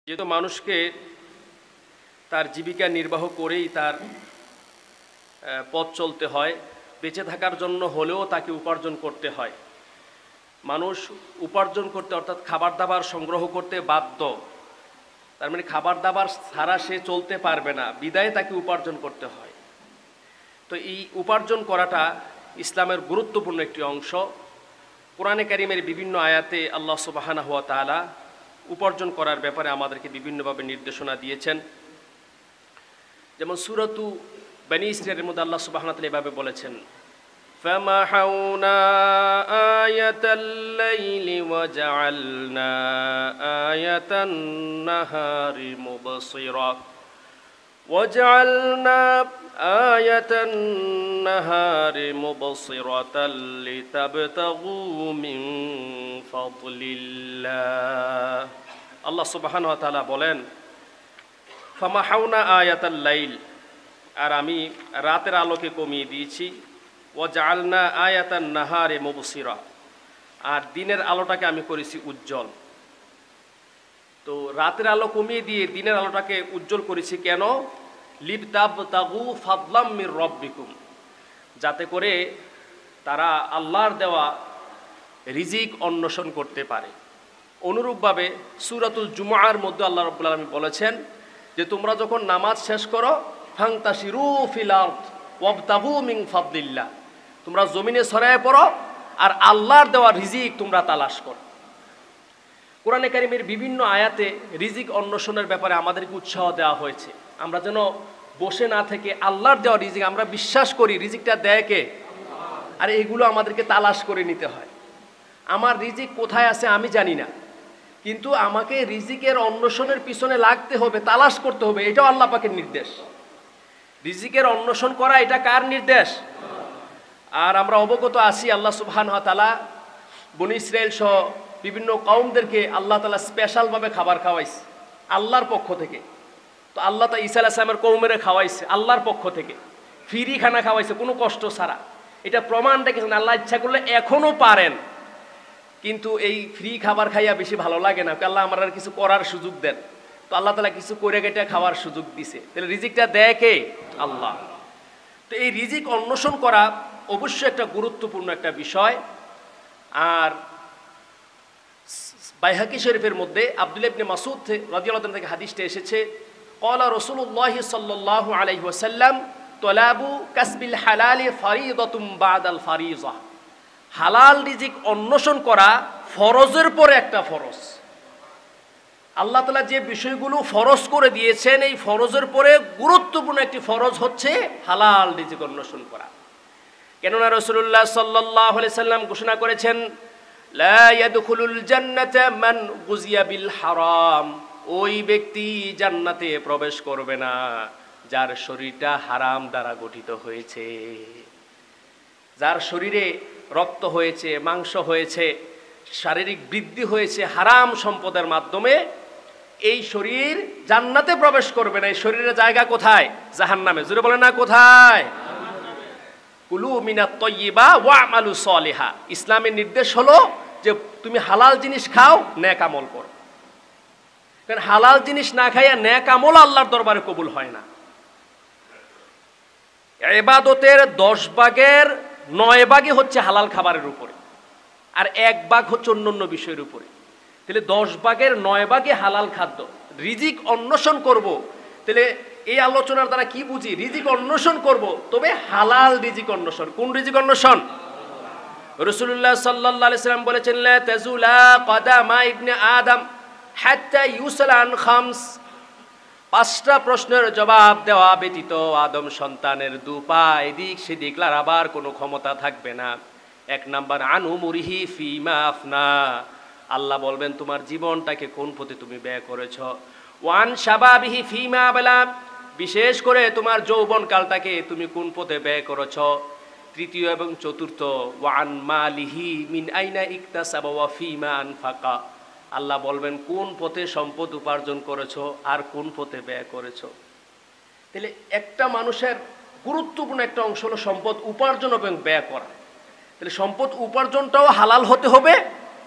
যেহেতু মানুষকে তার জীবিকা নির্বাহ করেই তার পথ চলতে হয়, বেঁচে থাকার জন্য হলেও তাকে উপার্জন করতে হয়। মানুষ উপার্জন করতে অর্থাৎ খাবার দাবার সংগ্রহ করতে বাধ্য। তার মানে খাবার দাবার ছাড়া সে চলতে পারবে না, বিদায় তাকে উপার্জন করতে হয়। তো এই উপার্জন করাটা ইসলামের গুরুত্বপূর্ণ একটি অংশ। কোরআনে কারিমের বিভিন্ন আয়াতে আল্লাহ সুবহানাহু ওয়া তাআলা উপার্জন করার ব্যাপারে আমাদেরকে বিভিন্নভাবে নির্দেশনা দিয়েছেন। যেমন সূরাতু বনী ইসরাঈলের মধ্যে আল্লাহ সুবহানাহু ওয়া তাআলা এভাবে বলেছেন, ফামাহাউনা আয়াতাল লাইলি ওয়া জাআলনা আয়াতান নাহারি মুবসিরা وجعلنا آية النهار مبصرة لتبتغوا من فضل الله আল্লাহ সুবহানাহু ওয়া তাআলা বলেন, ফামাহাউনা আয়াতাল লাইল, আর আমি রাতের আলোকে কমিয়ে দিয়েছি, ওয়া জাআলনা আয়াতান নাহারি মুবসিরা, আর দিনের আলোটাকে আমি করেছি উজ্জ্বল। তো রাতের আলো কমিয়ে দিয়ে দিনের আলোটাকে উজ্জ্বল করেছি কেন? লিবতাবতাগু ফাদলাম মির রাব্বিকুম, যাতে করে তারা আল্লাহর দেওয়া রিজিক অন্বেষণ করতে পারে। অনুরূপভাবে সূরাতুল জুমআর মধ্যে আল্লাহ রাব্বুল আলামিন বলেছেন যে তোমরা যখন নামাজ শেষ করো, ফান্তাশিরু ফিল আরদ ওয়াবতাগু মিন ফাদলিল্লাহ, তোমরা জমিনে ছড়িয়ে পড়ো আর আল্লাহর দেওয়া রিজিক তোমরা তালাশ করো। কোরআনে কারিমের বিভিন্ন আয়াতে রিজিক অন্বেষণের ব্যাপারে আমাদেরকে উৎসাহ দেওয়া হয়েছে। আমরা যেন বসে না থেকে আল্লাহর দেওয়া রিজিক, আমরা বিশ্বাস করি রিজিকটা দেয় কে? আর এগুলো আমাদেরকে তালাশ করে নিতে হয়। আমার রিজিক কোথায় আছে আমি জানি না, কিন্তু আমাকে রিজিকের অন্বেষণের পিছনে লাগতে হবে, তালাশ করতে হবে। এটাও আল্লাহ পাকের নির্দেশ। রিজিকের অন্বেষণ করা এটা কার নির্দেশ? আর আমরা অবগত আছি আল্লাহ সুবহানাহু ওয়া তাআলা বনী ইসরাঈল সহ বিভিন্ন কওমদেরকে আল্লাহ তাআলা স্পেশালভাবে খাবার খাওয়াইছে আল্লাহর পক্ষ থেকে। তো আল্লাহ তা ঈসা আলাইহিস সালামের কওমেরে খাওয়াইছে আল্লাহর পক্ষ থেকে, ফ্রি খানা খাওয়াইছে কোনো কষ্ট ছাড়া। এটা প্রমাণ রেখেছেন আল্লাহ ইচ্ছা করলে এখনও পারেন, কিন্তু এই ফ্রি খাবার খাইয়া বেশি ভালো লাগে না। আল্লাহ আমার আর কিছু করার সুযোগ দেন, তো আল্লাহ তাআলা কিছু করে কেটে খাওয়ার সুযোগ দিছে। তাহলে রিজিকটা দেয় কে? আল্লাহ। তো এই রিজিক অন্বেষণ করা অবশ্যই একটা গুরুত্বপূর্ণ একটা বিষয়। আর বাইহাকি শরীফের মধ্যে আব্দুল্লাহ ইবনে মাসউদ রাদিয়াল্লাহু আনহু থেকে হাদিসটা এসেছে, ক্বালা রাসূলুল্লাহ সাল্লাল্লাহু আলাইহি ওয়াসাল্লাম তলাবু কাসবিল হালালি ফরিদাতুম বাদাল ফরিজা, হালাল রিজিক অন্বেষণ করা ফরজের পরে একটা ফরজ। আল্লাহ তাআলা যে বিষয়গুলো ফরজ করে দিয়েছেন, এই ফরজের পরে গুরুত্বপূর্ণ একটি ফরজ হচ্ছে হালাল রিজিক অন্বেষণ করা। কেননা রাসূলুল্লাহ সাল্লাল্লাহু আলাইহি সাল্লাম ঘোষণা করেছেন, লা ইয়াদখুলুল জান্নাতা মান গুজিয়া বিল হারাম, ওই ব্যক্তি জান্নাতে প্রবেশ করবে না যার শরীরটা হারাম দ্বারা গঠিত হয়েছে। যার শরীরে রক্ত হয়েছে, মাংস হয়েছে, শারীরিক বৃদ্ধি হয়েছে হারাম সম্পদের মাধ্যমে, এই শরীর জান্নাতে প্রবেশ করবে না। এই শরীরের জায়গা কোথায়? জাহান্নামে। জোরে বলেন না কোথায়? কুলু মিনাত তাইয়্যিবা ওয়া'মালু সলিহা। ইসলামের নির্দেশ হলো যে তুমি হালাল জিনিস খাও, নেক আমল করো। কারণ হালাল জিনিস না খাইয়া নেক আমল আল্লাহর দরবারে কবুল হয় না। ইবাদতের 10 ভাগের 9 ভাগই হচ্ছে হালাল খাবারের উপরে, আর 1 ভাগ হচ্ছে অন্যান্য বিষয়ের উপরে। তাহলে 10 ভাগের 9 ভাগই হালাল খাদ্য। রিজিক অন্বেষণ করব, তাহলে এই আলোচনার দ্বারা কি বুঝি? রিজিক অন্বেষণ করব, তবে হালাল রিজিক অন্বেষণ। কোন রিজিক অন্বেষণ? রাসূলুল্লাহ সাল্লাল্লাহু আলাইহি সাল্লাম বলেছেন, লা তাজুলা কদামা ইবনে আদম হাত্তা ইউসাল আন খামস, 5টা প্রশ্নের জবাব দেওয়া ব্যতীত আদম সন্তানের 2 পা এদিক সেদিক লাড়াবার কোনো ক্ষমতা থাকবে না। 1 নাম্বার আন উমরিহি ফিমা আফনা, আল্লাহ বলবেন তোমার জীবনটাকে কোন পথে তুমি ব্যয় করেছ। ওয়ান শাবাবিহি ফিমা বালা, বিশেষ করে তোমার যৌবনকালটাকে তুমি কোন পথে ব্যয় করেছ। 3য় এবং 4র্থ ওয়ান মালিহি মিন আইনা ইকতাসাবা ওয়া ফিমা আনফাকা, আল্লাহ বলবেন কোন পথে সম্পদ উপার্জন করেছো আর কোন পথে ব্যয় করেছো। তাহলে একটা মানুষের গুরুত্বপূর্ণ একটা অংশ হলো সম্পদ উপার্জন এবং ব্যয় করা। তাহলে সম্পদ উপার্জনটাও হালাল হতে হবে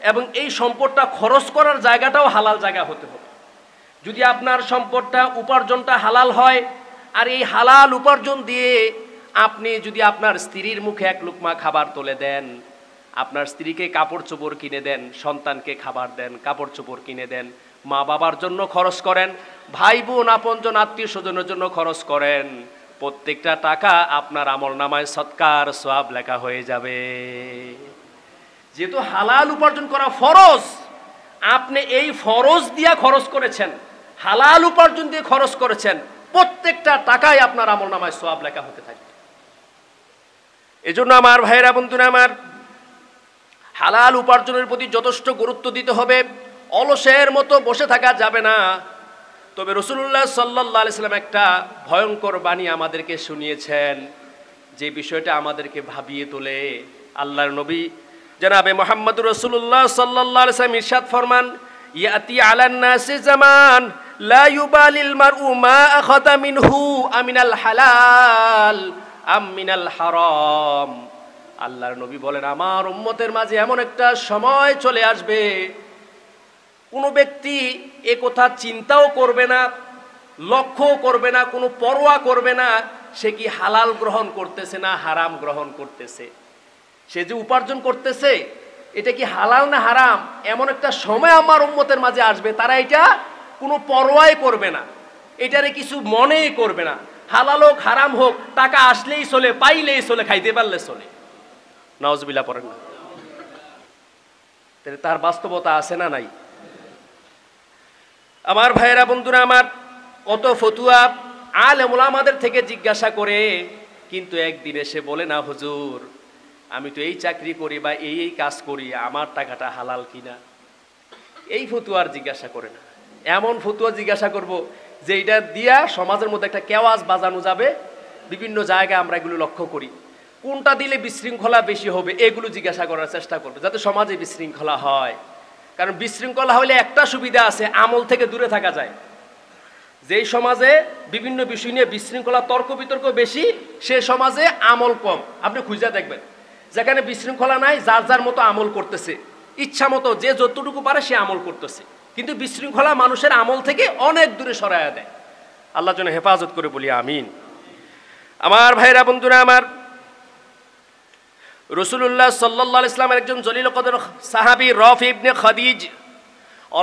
এবং এই সম্পদটা খরচ করার জায়গাটাও হালাল জায়গা হতে হবে। যদি আপনার সম্পদটা উপার্জনটা হালাল হয়, আর এই হালাল উপার্জন দিয়ে আপনি যদি আপনার স্ত্রীর মুখে এক লুকমা খাবার তুলে দেন, আপনার স্ত্রীকে কাপড় চোপড় কিনে দেন, সন্তানকে খাবার দেন, কাপড় চোপড় কিনে দেন, মা বাবার জন্য খরচ করেন, ভাই বোন আপনজন আত্মীয় স্বজনের জন্য খরচ করেন, প্রত্যেকটা টাকা আপনার আমলনামায় সৎকার সওয়াব লেখা হয়ে যাবে। যেহেতু হালাল উপার্জন করা ফরজ, আপনি এই ফরজ দিয়ে খরচ করেছেন, হালাল উপার্জন দিয়ে খরচ করেছেন, প্রত্যেকটা টাকায় আপনার আমলনামায় সওয়াব লেখা হতে থাকবে। এজন্য আমার ভাইয়েরা বন্ধুরা আমার, হালাল উপার্জনের প্রতি যথেষ্ট গুরুত্ব দিতে হবে। অলসের মতো বসে থাকা যাবে না। তবে রাসূলুল্লাহ সাল্লাল্লাহু আলাইহি সাল্লাম একটা ভয়ঙ্কর বাণী আমাদেরকে শুনিয়েছেন, যে বিষয়টা আমাদেরকে ভাবিয়ে তোলে। আল্লাহর নবী জনাবে মুহাম্মদুর রাসূলুল্লাহ সাল্লাল্লাহু আলাইহি সাল্লাম ইরশাদ ফরমান, ইয়াতি আলান নাসি জামান লা ইউবালিল মারউ মা আখাযা মিনহু আমিনাল হালাল আম মিনাল হারাম। আল্লাহর নবী বলেন, আমার উম্মতের মাঝে এমন একটা সময় চলে আসবে, কোনো ব্যক্তি এ কথা চিন্তাও করবে না, লক্ষ্যও করবে না, কোনো পরোয়া করবে না সে কি হালাল গ্রহণ করতেছে না হারাম গ্রহণ করতেছে। সে যে উপার্জন করতেছে এটা কি হালাল না হারাম, এমন একটা সময় আমার উম্মতের মাঝে আসবে, তারা এটা কোনো পরোয়াই করবে না, এটারে কিছু মনেই করবে না। হালাল হোক হারাম হোক, টাকা আসলেই চলে, পাইলেই চলে, খাইতে পারলে চলে। নাউজুবিল্লাহ পড়েন না। তার বাস্তবতা আছে না নাই? আমার ভাইয়েরা বন্ধুরা আমার, কত ফতুয়া আলেম ওলামাদের থেকে জিজ্ঞাসা করে, কিন্তু একদিন এসে বলে না, হুজুর আমি তো এই চাকরি করি বা এই কাজ করি, আমার টাকাটা হালাল কিনা। এই ফতুয়ার জিজ্ঞাসা করে না। এমন ফতুয়া জিজ্ঞাসা করব যে এটা দিয়া সমাজের মধ্যে একটা কেওয়াজ বাজানো যাবে। বিভিন্ন জায়গায় আমরা এগুলো লক্ষ্য করি, কোনটা দিলে বিশৃঙ্খলা বেশি হবে এগুলো জিজ্ঞাসা করার চেষ্টা করবে, যাতে সমাজে বিশৃঙ্খলা হয়। কারণ বিশৃঙ্খলা হলে একটা সুবিধা আছে, আমল থেকে দূরে থাকা যায়। যেই সমাজে বিভিন্ন বিষয় নিয়ে বিশৃঙ্খলা, তর্ক বিতর্ক বেশি, সে সমাজে আমল কম। আপনি খুঁজে দেখবেন, যেখানে বিশৃঙ্খলা নাই, যার যার মতো আমল করতেছে, ইচ্ছা মতো যে যতটুকু পারে সে আমল করতেছে, কিন্তু বিশৃঙ্খলা মানুষের আমল থেকে অনেক দূরে সরাইয়া দেয়। আল্লাহ যেন হেফাজত করে বলি আমিন। আমার ভাইরা বন্ধুরা আমার, রাসূলুল্লাহ সাল্লাল্লাহু আলাইহি ওয়াসাল্লামের একজন জলিল কদর সাহাবী রাফি ইবনে খাদিজ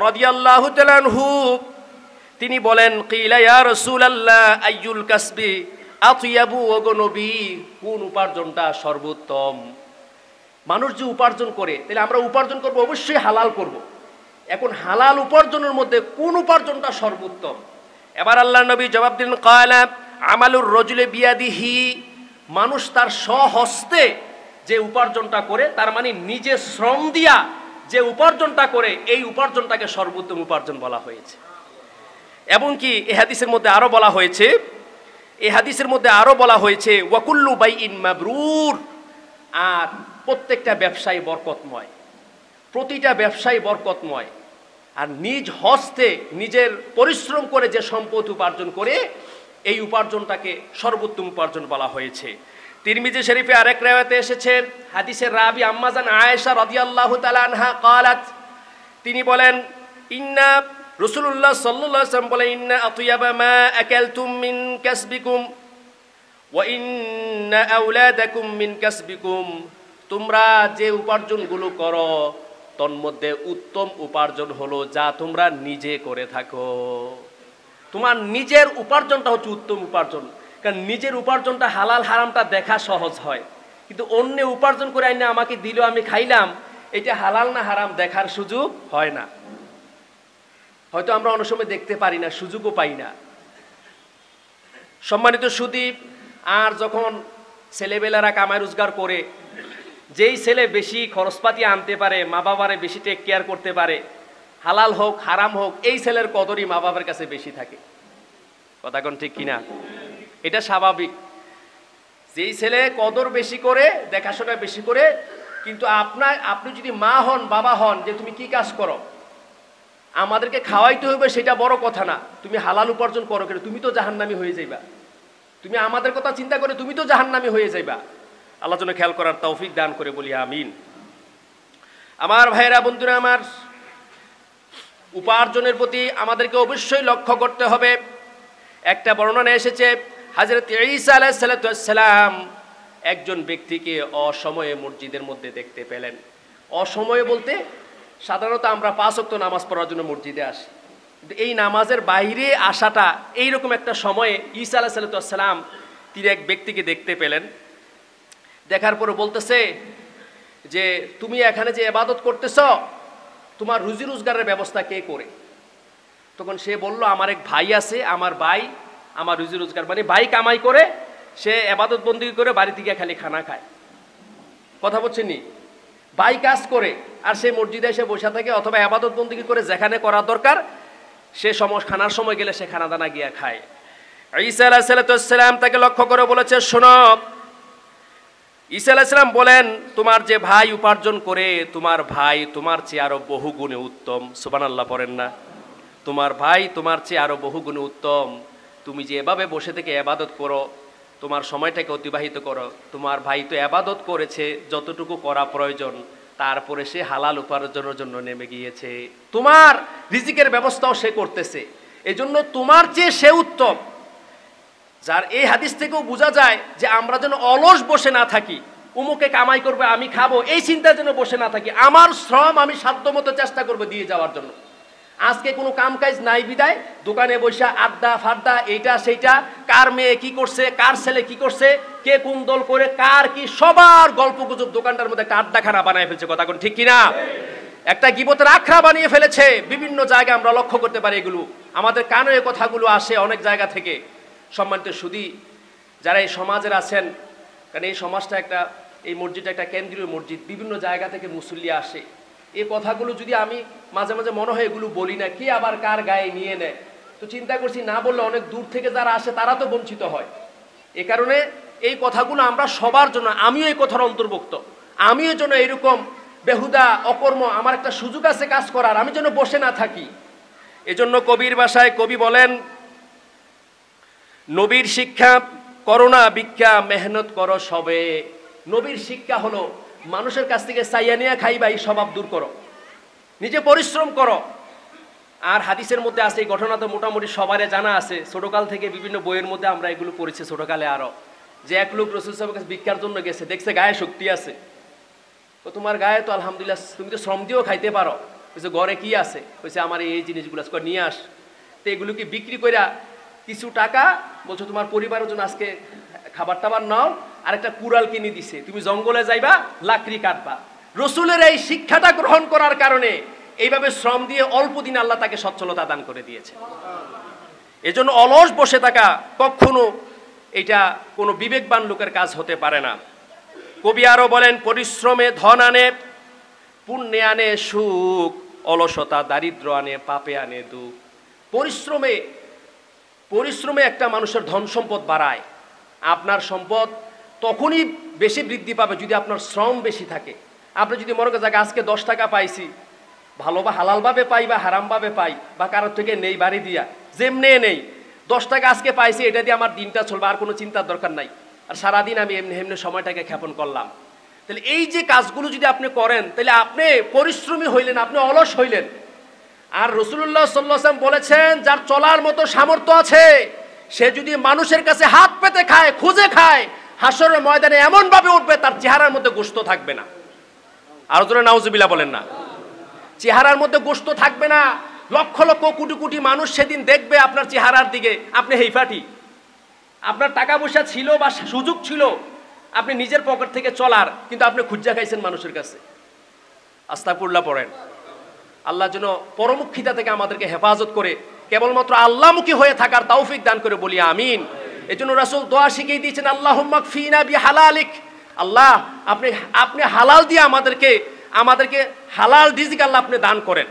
রাদিয়াল্লাহু তাআলা আনহু, তিনি বলেন, কিলা ইয়া রাসূলুল্লাহ আইয়ুল কাসবি আতয়াবু, ওগো নবী কোন উপার্জনটা সর্বোত্তম। মানুষ যে উপার্জন করে, তাহলে আমরা উপার্জন করব অবশ্যই হালাল করব। এখন হালাল উপার্জনের মধ্যে কোন উপার্জনটা সর্বোত্তম? এবার আল্লাহর নবী জবাব দিলেন, ক্বালা আমালুর রাজুলি বিয়াদিহি, মানুষ তার স্বহস্তে যে উপার্জনটা করে, তার মানে নিজে শ্রম দিয়া যে উপার্জনটা করে, এই উপার্জনটাকে সর্বোত্তম উপার্জন বলা হয়েছে। এবং কি এই হাদিসের মধ্যে আরো বলা হয়েছে, ওয়াকুল্লু বাইইন মাবরুর, আর প্রত্যেকটা ব্যবসায়ী বরকতময়, প্রতিটা ব্যবসায়ী বরকতময়। আর নিজ হস্তে নিজের পরিশ্রম করে যে সম্পদ উপার্জন করে, এই উপার্জনটাকে সর্বোত্তম উপার্জন বলা হয়েছে। তিরমিজি শরীফে আরেক riwayate এসেছে, হাদিসের রাবি আম্মা জান আয়েশা রাদিয়াল্লাহু তাআলা আনহা قالت, তিনি বলেন, ইন্না রাসূলুল্লাহ সাল্লাল্লাহু আলাইহি ওয়াসাল্লাম বলেন, ইন্না আতয়াবা মা আকালতুম মিন কাসবিকুম ওয়া ইন্না আওলাদাকুম মিন কাসবিকুম, তোমরা যে উপার্জনগুলো করো তন্মধ্যে উত্তম উপার্জন হলো যা তোমরা নিজে করে থাকো। তোমার নিজের উপার্জনটা হচ্ছে উত্তম উপার্জন। কারণ নিজের উপার্জনটা হালাল হারামটা দেখা সহজ হয়, কিন্তু অন্য উপার্জন করে আইনে আমাকে দিল, আমি খাইলাম, এটা হালাল না হারাম দেখার সুযোগ হয় না। হয়তো আমরা অনেক সময় দেখতে পারি না, সুযোগও পাই না। সম্মানিত সুদী, আর যখন ছেলেবেলারা কামাই রোজগার করে, যেই ছেলে বেশি খরচপাতি আনতে পারে, মা বাবারে বেশি টেক কেয়ার করতে পারে, হালাল হোক হারাম হোক, এই ছেলের কদরই মা বাবার কাছে বেশি থাকে। কথা কোন ঠিক কিনা? এটা স্বাভাবিক। যেই ছেলে কদর বেশি করে, দেখাশোনা বেশি করে, কিন্তু আপনি যদি মা হন বাবা হন, যে তুমি কি কাজ করো, আমাদেরকে খাওয়াইতে হবে সেটা বড় কথা না, তুমি হালাল উপার্জন করো কেন, তুমি তো জাহান্নামী হয়ে যাইবা। তুমি আমাদের কথা চিন্তা করে তুমি তো জাহান্নামী হয়ে যাইবা। আল্লাহ যেন খেয়াল করার তৌফিক দান করে বলি আমিন। আমার ভাইরা বন্ধুরা আমার, উপার্জনের প্রতি আমাদেরকে অবশ্যই লক্ষ্য করতে হবে। একটা বর্ণনা এসেছে, হযরত ঈসা আলাইহিস সালাম একজন ব্যক্তিকে অসময়ে মসজিদের মধ্যে দেখতে পেলেন। অসময়ে বলতে সাধারণত আমরা 5 ওয়াক্ত নামাজ পড়ার জন্য মসজিদে আসি, কিন্তু এই নামাজের বাইরে আসাটা এইরকম একটা সময়ে ঈসা আলাইহিস সালাম তিনি এক ব্যক্তিকে দেখতে পেলেন। দেখার পরে বলতেছে যে তুমি এখানে যে ইবাদত করতেছ, তোমার রুজি রোজগারের ব্যবস্থা কে করে? তখন সে বলল, আমার এক ভাই আছে, আমার ভাই আমার রুজি রোজগার, মানে ভাই কামাই করে, সে ইবাদত বন্দেগী করে বাড়ি থেকে খালি খানা খায়। কথা বলছেন নি? ভাই কাজ করে আর সে মসজিদে এসে বসে থাকে, অথবা ইবাদত বন্দেগী করে যেখানে করার দরকার সে খানার সময় গেলে সে খানা দানা গিয়া খায়। ঈসা আলাইহিস সালাম তাকে লক্ষ্য করে বলেছে, শোনো। ঈসা আলাইহিস সালাম বলেন, তোমার যে ভাই উপার্জন করে, তোমার ভাই তোমার চেয়ে আরো বহু গুণে উত্তম। সুবহানাল্লাহ পড়েন না? তোমার ভাই তোমার চেয়ে আরো বহু গুণে উত্তম। তুমি যে এভাবে বসে থেকে ইবাদত করো, তোমার সময়টাকে অতিবাহিত করো, তোমার ভাই তো ইবাদত করেছে যতটুকু করা প্রয়োজন, তারপরে সে হালাল উপার্জনের জন্য নেমে গিয়েছে। তোমার রিজিকের ব্যবস্থাও সে করতেছে, এজন্য তোমার চেয়ে সে উত্তম। যার এই হাদিস থেকেও বোঝা যায় যে আমরা যেন অলস বসে না থাকি, উমুকে কামাই করবে আমি খাবো, এই চিন্তা যেন বসে না থাকি। আমার শ্রম আমি সাধ্যমতো চেষ্টা করবো দিয়ে যাওয়ার জন্য। আজকে কোনো কাম কাজ নাই বিদায় দোকানে বসে আড্ডা ফাড্ডা, এইটা সেইটা, কার মেয়ে কি করছে, কার ছেলে কি করছে, কে কোন দল করে, কার কি, সবার গল্প গুজব দোকানটার মধ্যে একটা আড্ডাখানা বানায় ফেলছে। কথা কোন ঠিক কিনা? একটা গীবতের আখড়া বানিয়ে ফেলেছে। বিভিন্ন জায়গায় আমরা লক্ষ্য করতে পারি এগুলো, আমাদের কানে এই কথাগুলো আসে অনেক জায়গা থেকে। সম্মানিত সুধী, যারা এই সমাজের আছেন, কারণ এই সমাজটা একটা, এই মসজিদটা একটা কেন্দ্রীয় মসজিদ, বিভিন্ন জায়গা থেকে মুসল্লি আসে। এই কথাগুলো যদি আমি মাঝে মাঝে মনে হয় এগুলো বলি না, কে আবার কার গায়ে নিয়ে নেয়, তো চিন্তা করছি না বললে অনেক দূর থেকে যারা আসে তারা তো বঞ্চিত হয়। এ কারণে এই কথাগুলো আমরা সবার জন্য, আমিও এই কথার অন্তর্ভুক্ত, আমিও যেন এরকম বেহুদা অকর্ম, আমার একটা সুযোগ আছে কাজ করার, আমি যেন বসে না থাকি। এজন্য কবির ভাষায় কবি বলেন, নবীর শিক্ষা করো না ভিক্ষা, মেহনত করো সবে। নবীর শিক্ষা হলো মানুষের কাছ থেকে চাইয়া নিয়ে খাইবা, এই স্বভাব দূর করো, নিজে পরিশ্রম করো। আর হাদিসের মধ্যে আছে, এই ঘটনা তো মোটামুটি সবারই জানা আছে, ছোটকাল থেকে বিভিন্ন বইয়ের মধ্যে আমরা এগুলো পড়েছি ছোটকালে আরো, যে এক লোক রাসূল সাল্লাল্লাহু আলাইহি ওয়াসাল্লামের কাছে ভিক্ষার জন্য গেছে, দেখছে গায়ে শক্তি আছে, তো তোমার গায়ে তো আলহামদুলিল্লাহ তুমি তো শ্রম দিয়েও খাইতে পারো, বলছে ঘরে কি আছে, বলছে আমার এই জিনিসগুলো নিয়ে আস। তো এগুলোকে বিক্রি করে কিছু টাকা, বলছো তোমার পরিবারের জন্য আজকে খাবার টাবার নাও, আর একটা কুড়াল কিনে দিছে, তুমি জঙ্গলে যাইবা লাকড়ি কাটবা। রসুলের এই শিক্ষাটা গ্রহণ করার কারণে এইভাবে শ্রম দিয়ে অল্প দিন আল্লাহ তাকে সচ্ছলতা দান করে দিয়েছে। এজন্য অলস বসে থাকা কখনো এটা কোনো বিবেকবান লোকের কাজ হতে পারে না। কবি আরো বলেন, পরিশ্রমে ধন আনে, পুণ্যে আনে সুখ, অলসতা দারিদ্র আনে, পাপে আনে দুঃখ। পরিশ্রমে একটা মানুষের ধন সম্পদ বাড়ায়। আপনার সম্পদ তখনই বেশি বৃদ্ধি পাবে যদি আপনার শ্রম বেশি থাকে। আপনি যদি মনে করেন আজকে 10 টাকা পাইছি, ভালো বা হালালভাবে পাই বা হারামভাবে পাই, বা কারোর থেকে নেই বাড়ি দিয়া, যেমনে নেই 10 টাকা আজকে পাইছি, এটা দিয়ে আমার দিনটা চলবে, আর কোনো চিন্তার দরকার নাই, আর সারাদিন আমি এমনি এমনি সময়টাকে ক্ষেপণ করলাম। তাহলে এই যে কাজগুলো যদি আপনি করেন, তাহলে আপনি পরিশ্রমী হইলেন, আপনি অলস হইলেন। আর রাসূলুল্লাহ সাল্লাল্লাহু আলাইহি ওয়াসাল্লাম বলেছেন, যার চলার মতো সামর্থ্য আছে, সে যদি মানুষের কাছে হাত পেতে খায়, খুঁজে খায়, হাসরের ময়দানে এমন ভাবে উঠবে তার চেহারার মধ্যে গোশত থাকবে না। আর জোরে নাউজুবিল্লাহ বলেন না? চেহারার মধ্যে গোশত থাকবে না। লক্ষ লক্ষ কোটি কোটি মানুষ সেদিন দেখবে আপনার চেহারার দিকে, আপনি হেইফাটি। আপনার টাকা পয়সা ছিল বা সুযোগ ছিল আপনি নিজের পকেট থেকে চলার, কিন্তু আপনি খুঁজা খাইছেন মানুষের কাছে। আস্তাগফিরুল্লাহ পড়েন। আল্লাহ যেন পরমুখিতা থেকে আমাদেরকে হেফাজত করে কেবলমাত্র আল্লাহমুখী হয়ে থাকার তৌফিক দান করে বলি আমিন। এই জন্য রাসূল দোয়া শিখিয়ে দিয়েছেন, আল্লাহুম্মা কফিনা বিহালালিক, আল্লাহ আপনি হালাল দিয়ে আমাদেরকে হালাল রিজিক আল্লাহ আপনি দান করেন।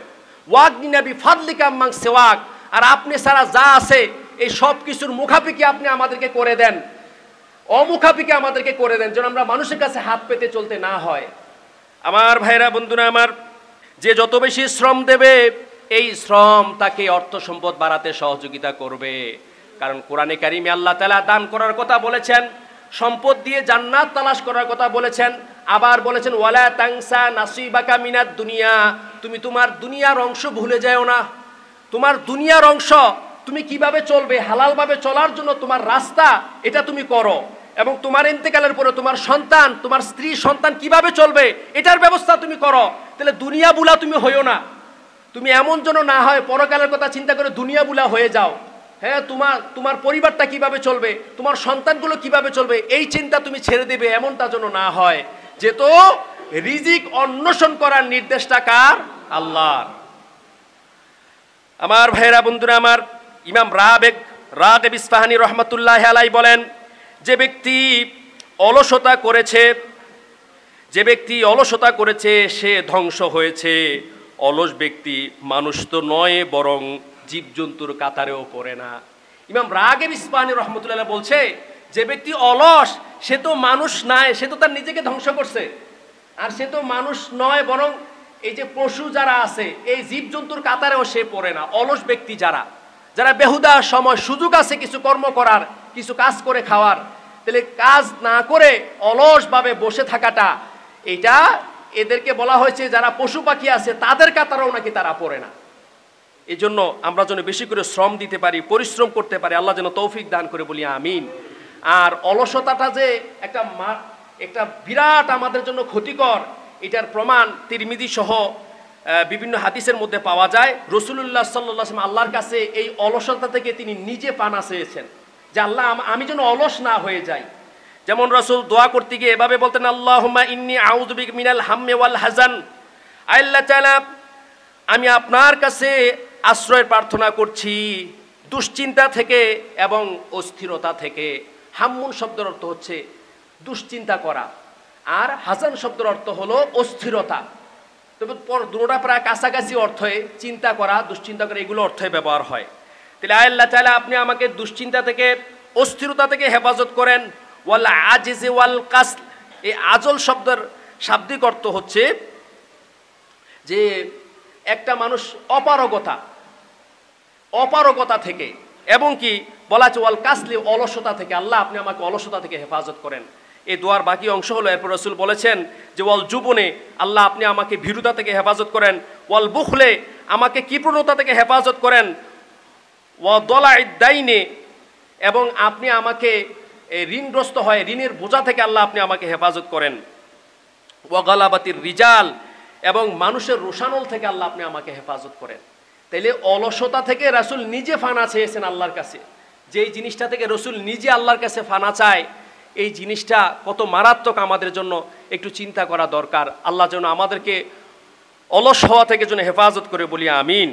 ওয়াগনিনা বিফাদলিকা আম্মান সিওয়াক, আর আপনি ছাড়া যা আছে এই সব কিছুর মুখাপিকি আপনি আমাদেরকে করে দেন, অমুখাপিকি আমাদেরকে করে দেন, যেন আমরা মানুষের কাছে হাত পেতে চলতে না হয়। আমার ভাইরা বন্ধুরা আমার, যে যত বেশি শ্রম দেবে এই শ্রম তাকে অর্থ সম্পদ বাড়াতে সহযোগিতা করবে। কারণ কোরআনে কারিমে আল্লাহ তাআলা দান করার কথা বলেছেন, সম্পদ দিয়ে জান্নাত তালাশ করার কথা বলেছেন। আবার বলেছেন ওয়ালা তাংসা নাসিবাকা মিনাদ দুনিয়া, তুমি তোমার দুনিয়ার অংশ ভুলে যাও না। তোমার দুনিয়ার অংশ তুমি কিভাবে চলবে, হালালভাবে চলার জন্য তোমার রাস্তা এটা তুমি করো, এবং তোমার ইন্তেকালের পরে তোমার সন্তান, তোমার স্ত্রী সন্তান কিভাবে চলবে এটার ব্যবস্থা তুমি করো। তাহলে দুনিয়া বুলা তুমি হইও না, তুমি এমন যেন না হয় পরকালের কথা চিন্তা করে দুনিয়া বুলা হয়ে যাও। হ্যাঁ, তোমার পরিবারটা কিভাবে চলবে, তোমার সন্তানগুলো কিভাবে চলবে এই চিন্তা তুমি ছেড়ে দেবে, এমনটা যেন না হয়। যেহেতু রিজিক অন্বেষণ করার নির্দেশটা কার? আল্লাহর। আমার ভাইরা বন্ধুরা আমার, ইমাম রাগিব ইসফাহানি রহমতুল্লাহ আলাই বলেন, যে ব্যক্তি অলসতা করেছে সে ধ্বংস হয়েছে। অলস ব্যক্তি মানুষ তো নয়, বরং জীবজন্তুর কাতারেও পড়ে না। ইমাম রাগিব ইসফাহানি রহমতুল্লাহ বলছে, যে ব্যক্তি অলস সে তো মানুষ নয়, সে তো তার নিজেকে ধ্বংস করছে। আর সে তো মানুষ নয়, বরং এই যে পশু যারা আছে এই জীবজন্তুর কাতারেও সে পড়ে না। অলস ব্যক্তি যারা বেহুদা সময় সুযোগ আছে কিছু কর্ম করার, কিছু কাজ করে খাওয়ার, তাহলে কাজ না করে অলসভাবে বসে থাকাটা, এটা এদেরকে বলা হয়েছে যারা পশু পাখি আছে তাদের কাতারেও নাকি তারা পড়ে না। এই জন্য আমরা যেন বেশি করে শ্রম দিতে পারি, পরিশ্রম করতে পারি, আল্লাহ যেন তৌফিক দান করে, বলি আমিন। আর অলসতাটা যে একটা বিরাট আমাদের জন্য ক্ষতিকর, এটার প্রমাণ তিরমিজি সহ বিভিন্ন হাদিসের মধ্যে পাওয়া যায়। রাসূলুল্লাহ সাল্লাল্লাহু আলাইহি ওয়াসাল্লাম আল্লাহর কাছে এই অলসতা থেকে তিনি নিজে পানা চেয়েছেন, যে আল্লাহ আমি যেন অলস না হয়ে যাই। যেমন রাসূল দোয়া করতে গিয়ে এভাবে বলতেন, আল্লাহুম্মা ইন্নী আউযু বিকা মিনাল হাম্মি ওয়াল হাযান, আল্লাহ তাআলা আমি আপনার কাছে আশ্রয় প্রার্থনা করছি দুশ্চিন্তা থেকে এবং অস্থিরতা থেকে। হাম্মুন শব্দের অর্থ হচ্ছে দুশ্চিন্তা করা, আর হাসান শব্দের অর্থ হলো অস্থিরতা। তবে দুটোটা প্রায় কাছাকাছি অর্থে, চিন্তা করা, দুশ্চিন্তা করা, এগুলো অর্থে ব্যবহার হয়। তাহলে আল্লাহ তাআলা আপনি আমাকে দুশ্চিন্তা থেকে, অস্থিরতা থেকে হেফাজত করেন। ওয়াল আজিজি ওয়াল কাসল, এই আজল শব্দের শাব্দিক অর্থ হচ্ছে যে একটা মানুষ অপারগতা থেকে, এবং কি বলা আছে ওয়াল কাসলি, অলসতা থেকে। আল্লাহ আপনি আমাকে অলসতা থেকে হেফাজত করেন। এই দোয়ার বাকি অংশ হলো, এরপর রাসূল বলেছেন যে ওয়াল জুবনে, আল্লাহ আপনি আমাকে ভীরুতা থেকে হেফাজত করেন। ওয়াল বুখলে, আমাকে কৃপণতা থেকে হেফাজত করেন। ওয়া দলাইদ দাইনে, এবং আপনি আমাকে ঋণগ্রস্ত হয় ঋণের বোঝা থেকে আল্লাহ আপনি আমাকে হেফাজত করেন। ওয়া গালাবাতির রিজাল, এবং মানুষের রোষানল থেকে আল্লাহ আপনি আমাকে হেফাজত করেন। তাইলে অলসতা থেকে রাসূল নিজে ফানা চেয়েছেন আল্লাহর কাছে। যেই জিনিসটা থেকে রাসূল নিজে আল্লাহর কাছে ফানা চায়, এই জিনিসটা কত মারাত্মক আমাদের জন্য একটু চিন্তা করা দরকার। আল্লাহ যেন আমাদেরকে অলস হওয়া থেকে যেন হেফাজত করে, বলি আমিন।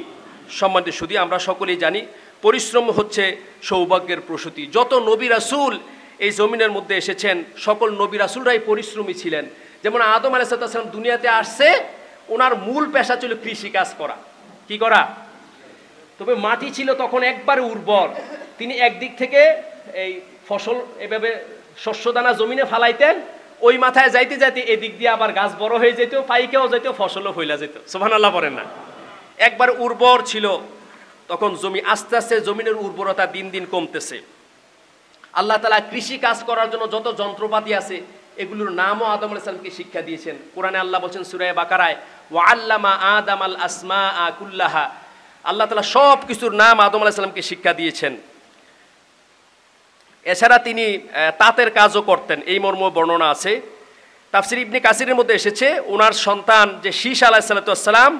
সম্মানিত সুধী, আমরা সকলেই জানি পরিশ্রম হচ্ছে সৌভাগ্যের প্রসূতি। যত নবী রাসূল এই জমিনের মধ্যে এসেছেন, সকল নবী রাসূলরাই পরিশ্রমী ছিলেন। যেমন আদম আলাইহিস সালাম দুনিয়াতে আসছে, ওনার মূল পেশা ছিল কৃষিকাজ করা। কি করা? তবে মাটি ছিল তখন একবারে উর্বর। তিনি একদিক থেকে এই ফসল এভাবে শস্যদানা জমিনে ফালাইতেন, ওই মাথায় যাইতে যাইতে এদিক দিয়ে আবার গাছ বড় হয়ে যেত, পাইকেও যেত, ফসলও হইলা যেত। সুবহানাল্লাহ বলেন না? একবার উর্বর ছিল তখন জমি। আস্তে আস্তে জমিনের উর্বরতা দিন দিন কমতেছে। আল্লাহ তাআলা কৃষি কাজ করার জন্য যত যন্ত্রপাতি আছে এগুলোর নামও আদম আলাইহিস সালামকে শিক্ষা দিয়েছেন। কোরআনে আল্লাহ বলছেন সূরা বাকারায়, ওয়া আল্লামা আদামাল আসমাআ কুল্লাহা, আল্লাহ তাআলা সব কিছুর নাম আদম আলাইহিস সালামকে শিক্ষা দিয়েছেন। এছাড়া তিনি তাঁতের কাজও করতেন, এই মর্ম বর্ণনা আছে। তাফসির ইবনে কাসিরের মধ্যে এসেছে ওনার সন্তান যে শীশ আলাইহিস সালাম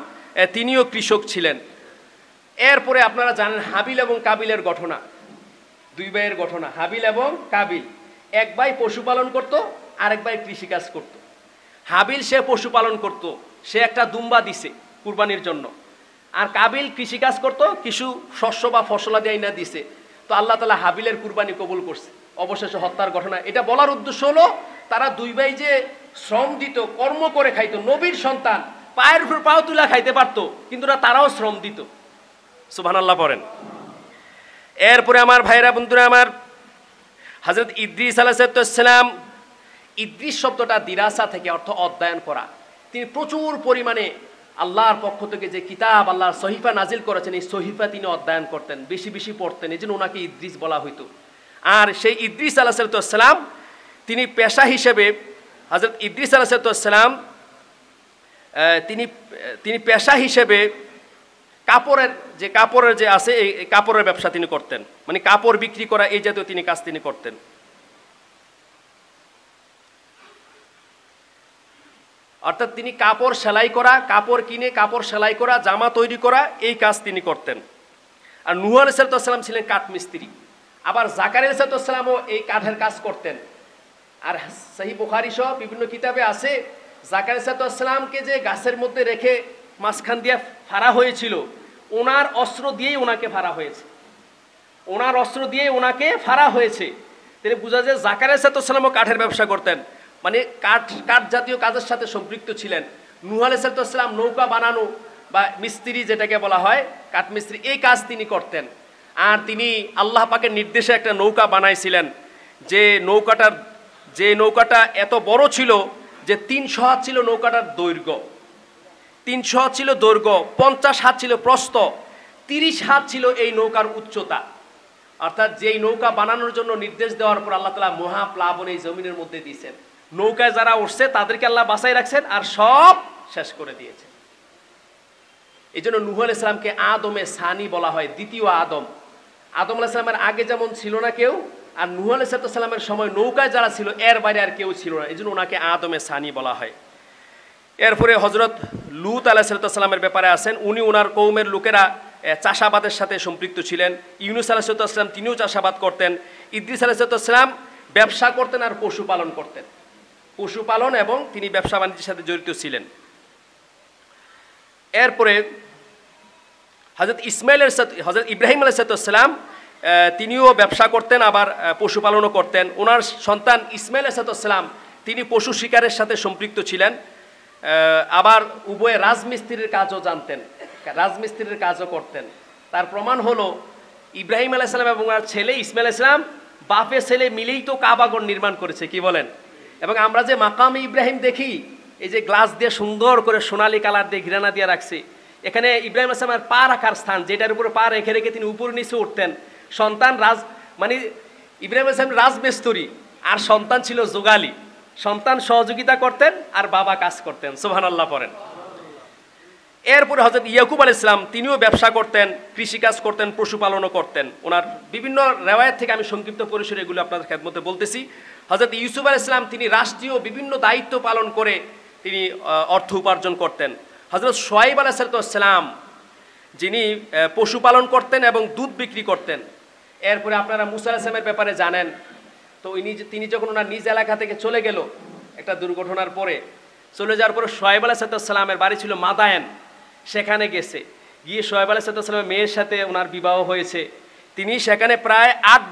তিনিও কৃষক ছিলেন। এরপরে আপনারা জানেন হাবিল এবং কাবিলের ঘটনা, দুই ভাইয়ের ঘটনা। হাবিল এবং কাবিল, এক ভাই পশুপালন করত, আরেক ভাই কৃষিকাজ করত। হাবিল সে পশুপালন করত, সে একটা দুম্বা দিছে কুরবানির জন্য, আর কাবিল কৃষিকাজ করত, কিছু শস্য বা ফসলাদি আইনা দিছে। তো আল্লাহ তাআলা হাবিলের কুরবানি কবুল করছে, অবশেষে হত্যার ঘটনা। এটা বলার উদ্দেশ্য হলো তারা দুই ভাই যে শ্রম দিত, কর্ম করে খাইতো। নবীর সন্তান পায়ের উপর পাও তুলা খাইতে পারতো, কিন্তু তারাও শ্রম দিত। সুবহানাল্লাহ পড়েন। এরপরে আমার ভাইরা বন্ধুরা আমার, হযরত ইদ্রিস আলাইহিস সালাম, ইদ্রিস শব্দটা দিরাসা থেকে, অর্থ অধ্যয়ন করা। তিনি প্রচুর পরিমাণে আল্লাহর পক্ষ থেকে যে কিতাব, আল্লাহর সহিফা নাজিল করেছেন, এই সহিফা তিনি অধ্যয়ন করতেন, বেশি বেশি পড়তেন। এই জন্য ওনাকে ইদ্রিস বলা হইতো। আর সেই ইদ্রিস আলাইহিস সালাম তিনি পেশা হিসেবে হযরত ইদ্রিস আলাইহিসসালাম তিনি পেশা হিসেবে কাপড়ের যে আছে এই কাপড়ের ব্যবসা তিনি করতেন, মানে কাপড় বিক্রি করা এই জাতীয় তিনি কাজ তিনি করতেন। অর্থাৎ তিনি কাপড় সেলাই করা, কাপড় কিনে কাপড় সেলাই করা, জামা তৈরি করা, এই কাজ তিনি করতেন। আর নূহ আলাইহিস সালাম ছিলেন কাঠমিস্ত্রি, আবার জাকারিয়া আলাইহিস সালামও এই কাঠের কাজ করতেন। আর সহিহ বুখারী সহ বিভিন্ন কিতাবে আছে জাকারিয়া আলাইহিস সালামকে যে গাছের মধ্যে রেখে মাঝখান দিয়ে ফাড়া হয়েছিল, ওনার অস্ত্র দিয়েই ওনাকে ফাড়া হয়েছে, ওনার অস্ত্র দিয়েই ওনাকে ফাড়া হয়েছে। তিনি বোঝা যায় জাকারিয়া আলাইহিস সালামও কাঠের ব্যবসা করতেন, মানে কাঠ জাতীয় কাজের সাথে সম্পৃক্ত ছিলেন। নূহ আলাইহিস সালাম নৌকা বানানো বা মিস্ত্রি যেটাকে বলা হয় কাঠমিস্ত্রি, এই কাজ তিনি করতেন। আর তিনি আল্লাহ পাকের নির্দেশে একটা নৌকা বানাইছিলেন, যে নৌকাটা এত বড় ছিল যে 300 হাত ছিল নৌকাটার দৈর্ঘ্য, 300 হাত ছিল দৈর্ঘ্য, 50 হাত ছিল প্রস্থ, 30 হাত ছিল এই নৌকার উচ্চতা। অর্থাৎ যেই নৌকা বানানোর জন্য নির্দেশ দেওয়ার পর আল্লাহ তাআলা মহাপ্লাবন এই জমিনের মধ্যে দিয়েছেন, নৌকায় যারা উঠছে তাদেরকে আল্লাহ বাঁচাই রাখছেন আর সব শেষ করে দিয়েছেন। এই জন্য নূহ আলাইহিস সালামকে আদমে সানি বলা হয়, দ্বিতীয় আদম। আদম আলাইহিস সালামের আগে যেমন ছিল না কেউ, আর নূহ আলাইহিস সালামের সময় নৌকায় যারা ছিল এর বাইরে আর কেউ ছিল না, এই জন্য ওনাকে আদমে সানি বলা হয়। এরপরে হযরত লূত আলাইহিস সালামের ব্যাপারে আছেন, উনি ওনার কওমের লোকেরা চাষাবাদের সাথে সম্পৃক্ত ছিলেন। ইউনূস আলাইহিস সালাম তিনিও চাষাবাদ করতেন। ইদ্রিস আলাইহিস সালাম ব্যবসা করতেন আর পশুপালন করতেন, পশুপালন এবং তিনি ব্যবসা বাণিজ্যের সাথে জড়িত ছিলেন। এরপরে হযরত ইব্রাহিম আলাইহিস সালাম তিনিও ব্যবসা করতেন, আবার পশুপালনও করতেন। ওনার সন্তান ইসমাইল আলাইহিস সালাম তিনি পশু শিকারের সাথে সম্পৃক্ত ছিলেন, আবার উভয়ে রাজমিস্ত্রির কাজও জানতেন, রাজমিস্ত্রির কাজও করতেন। তার প্রমাণ হলো ইব্রাহিম আলাইহিস সালাম এবং ওনার ছেলে ইসমাইল আলাইহিস সালাম বাপে ছেলে মিলেই তো কাবাগর নির্মাণ করেছে, কি বলেন? এবং আমরা যে মাকামে ইব্রাহিম দেখি, এই যে গ্লাস দিয়ে সুন্দর করে সোনালী কালার দিয়ে ঘিরানা দিয়ে রাখছে, এখানে ইব্রাহিম আলাইহিস সালামের পা রাখার স্থান, যেটার উপরে পা রেখে রেখে তিনি উপর নিচে উঠতেন। সন্তান মানে ইব্রাহিম আলাইহিস সালাম রাজমিস্ত্রি আর সন্তান ছিল যোগালী, সন্তান সহযোগিতা করতেন আর বাবা কাজ করতেন। সুবহানাল্লাহ পড়েন। এরপরে হযরত ইয়াকুব আলাইহিস সালাম তিনিও ব্যবসা করতেন, কৃষিকাজ করতেন, পশুপালনও করতেন। ওনার বিভিন্ন রেওয়ায়াত থেকে আমি সংক্ষিপ্ত পরিসরে এগুলো আপনাদের খেদমতে বলতেছি। হযরত ইউসুফ আলাইহিস সালাম তিনি রাষ্ট্রীয় বিভিন্ন দায়িত্ব পালন করে তিনি অর্থ উপার্জন করতেন। হযরত শুআয়ব আলাইহিস সালাম যিনি পশুপালন করতেন এবং দুধ বিক্রি করতেন। এরপরে আপনারা মূসা আলাইহিস সালামের ব্যাপারে জানেন, তো তিনি যখন ওনার নিজ এলাকা থেকে চলে গেল একটা দুর্ঘটনার পরে, চলে যাওয়ার পরে শুআয়ব আলাইহিস সালামের বাড়ি ছিল মাদায়েন, সেখানে গিয়ে শুআয়ব আলাইহিস সালামের মেয়ের সাথে ওনার বিবাহ হয়েছে। তিনি সেখানে প্রায় 8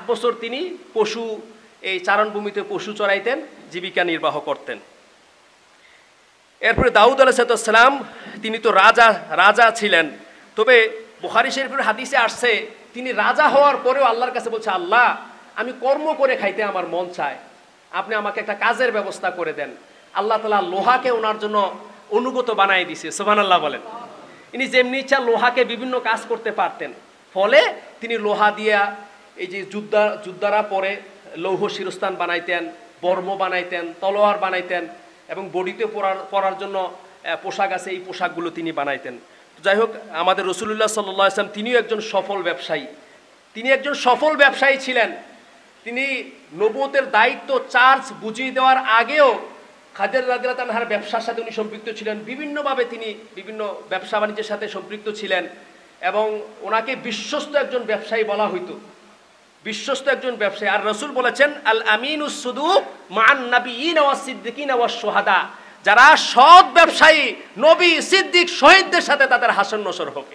বছর তিনি এই চারণভূমিতে পশু চড়াইতেন, জীবিকা নির্বাহ করতেন। এরপরে দাউদ আলাইহিস সালাম তিনি তো রাজা ছিলেন, তবে বুখারী শরীফের হাদিসে আসছে তিনি রাজা হওয়ার পরেও আল্লাহর কাছে বলছে, আল্লাহ আমি কর্ম করে খাইতে আমার মন চায়, আপনি আমাকে একটা কাজের ব্যবস্থা করে দেন। আল্লাহ তাআলা লোহাকে ওনার জন্য অনুগত বানাই দিছে। সুবহানাল্লাহ বলেন। ইনি যেমনি ইচ্ছা লোহাকে বিভিন্ন কাজ করতে পারতেন, ফলে তিনি লোহা দিয়া এই যে যোদ্ধারা পরে লৌহ শিরস্থান বানাইতেন, বর্ম বানাইতেন, তলোয়ার বানাইতেন এবং বডিতে পরার জন্য পোশাক আছে, এই পোশাকগুলো তিনি বানাইতেন। যাই হোক, আমাদের রাসূলুল্লাহ সাল্লাল্লাহু আলাইহি ওয়াসাল্লাম তিনিও একজন সফল ব্যবসায়ী ছিলেন। তিনি নবুয়তের দায়িত্ব চার্জ বুঝিয়ে দেওয়ার আগেও খাদিজা রাদিয়াল্লাহু আনহার ব্যবসার সাথে উনি সম্পৃক্ত ছিলেন, বিভিন্নভাবে তিনি বিভিন্ন ব্যবসা বাণিজ্যের সাথে সম্পৃক্ত ছিলেন এবং ওনাকে বিশ্বস্ত একজন ব্যবসায়ী বলা হইতো, বিশ্বস্ত একজন ব্যবসায়ী। আর রাসূল বলেছেন, আল আমিনুস সুদুক মান নাবিয়িনা ওয়াস সিদ্দিকিনা ওয়াস শুহাদা, যারা সৎ ব্যবসায়ী নবী, সিদ্দিক, শহীদদের সাথে তাদের হাসন নসর হবে।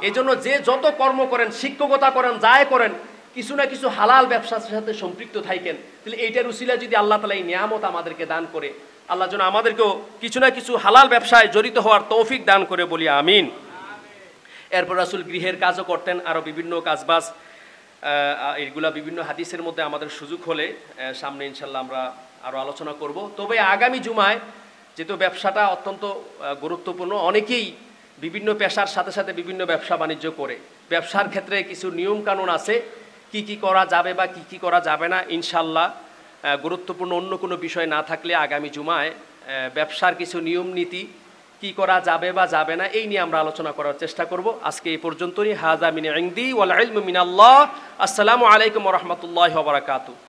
এই জন্য যে যত কর্ম করেন, শিক্ষকতা করেন, যাই করেন, কিছু না কিছু হালাল ব্যবসার সাথে সম্পৃক্ত থাকেন, তাহলে এইটার উসিলা যদি আল্লাহ তাআলা এই নিয়ামত আমাদেরকে দান করে, আল্লাহ যেন আমাদেরকেও কিছু না কিছু হালাল ব্যবসায় জড়িত হওয়ার তৌফিক দান করে, বলি আমিন। এরপর রাসূল গৃহের কাজও করতেন, আরও বিভিন্ন কাজবাজ, এগুলা বিভিন্ন হাদিসের মধ্যে আমাদের সুযোগ হলে সামনে ইনশাল্লাহ আমরা আরও আলোচনা করব। তবে আগামী জুমায় যেহেতু ব্যবসাটা অত্যন্ত গুরুত্বপূর্ণ, অনেকেই বিভিন্ন পেশার সাথে সাথে বিভিন্ন ব্যবসা বাণিজ্য করে, ব্যবসার ক্ষেত্রে কিছু নিয়মকানুন আছে, কি কি করা যাবে বা কি কি করা যাবে না, ইনশাল্লাহ গুরুত্বপূর্ণ অন্য কোনো বিষয় না থাকলে আগামী জুমায় ব্যবসার কিছু নিয়ম নীতি কি করা যাবে বা যাবে না এই নিয়ে আমরা আলোচনা করার চেষ্টা করব। আজকে এই পর্যন্তই। হাযা মিন ইনদি ওয়াল ইলমু মিনাল্লাহ। আসসালামু আলাইকুম ওয়া রাহমাতুল্লাহি ওয়া বারাকাতুহু।